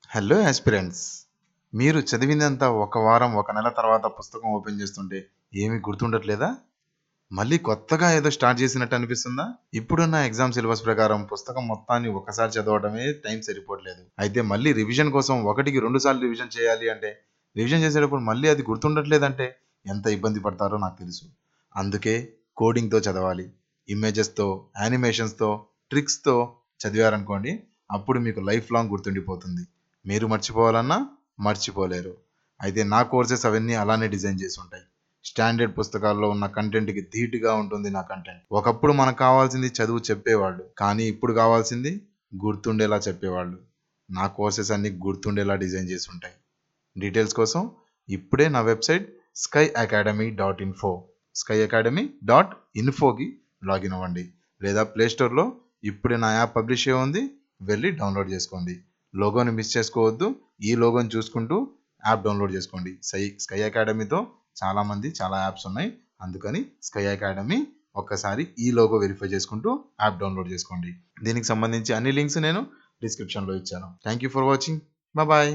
Hello aspirants. మీరు చదివిందంతా ఒక వారం, ఒక నెల తర్వాత పుస్తకం ఓపెన్ చేస్తుంటే ఏమీ గుర్తుండట్లేదా? మళ్ళీ కొత్తగా ఏదో స్టార్ట్ చేసినట్టు అనిపిస్తుందా? ఇప్పుడున్న ఎగ్జామ్ సిలబస్ ప్రకారం పుస్తకం మొత్తాన్ని ఒకసారి చదవడమే టైం సరిపోవట్లేదు. అయితే మళ్ళీ రివిజన్ కోసం ఒకటికి 2 సార్లు రివిజన్ చేయాలి అంటే, రివిజన్ చేసేటప్పుడు మళ్ళీ అది గుర్తుండట్లేదంటే ఎంత ఇబ్బంది పడతారో నాకు తెలుసు. అందుకే కోడింగ్‌తో చదవాలి. ఇమేజెస్‌తో, యానిమేషన్స్‌తో, ట్రిక్స్‌తో చదివారనుకోండి, అప్పుడు మీకు లైఫ్ లాంగ్ గుర్తుండిపోతుంది. మీరు మర్చిపోవాలన్నా మర్చిపోలేరు. అయితే నా కోర్సెస్ అవన్నీ అలానే డిజైన్ చేసి ఉంటాయి. స్టాండర్డ్ పుస్తకాల్లో ఉన్న కంటెంట్‌కి ధీటుగా ఉంటుంది నా కంటెంట్. ఒకప్పుడు మనకు కావాల్సింది చదువు చెప్పేవాళ్ళు. కానీ ఇప్పుడు కావాల్సింది గుర్తుండేలా చెప్పేవాళ్ళు. నా కోర్సెస్ అన్నీ గుర్తుండేలా డిజైన్ చేసి ఉంటాయి. డీటెయిల్స్ కోసం ఇప్పుడే నా వెబ్‌సైట్ skyacademy.info skyacademy.infoకి లాగిన్ అవ్వండి. లేదా ప్లే స్టోర్‌లో ఇప్పుడే నా యాప్ పబ్లిష్ అయ్యి ఉంది. వెళ్ళి డౌన్లోడ్ చేసుకోండి. లోగోని మిస్ చేసుకోవద్దు. ఈ లోగోని చూసుకుంటూ యాప్ డౌన్లోడ్ చేసుకోండి. స్కై అకాడమీతో చాలామంది చాలా యాప్స్ ఉన్నాయి. అందుకని స్కై అకాడమీ ఒక్కసారి ఈ లోగో వెరిఫై చేసుకుంటూ యాప్ డౌన్లోడ్ చేసుకోండి. దీనికి సంబంధించి అన్ని లింక్స్ నేను డిస్క్రిప్షన్లో ఇచ్చాను. Thank you for watching. Bye.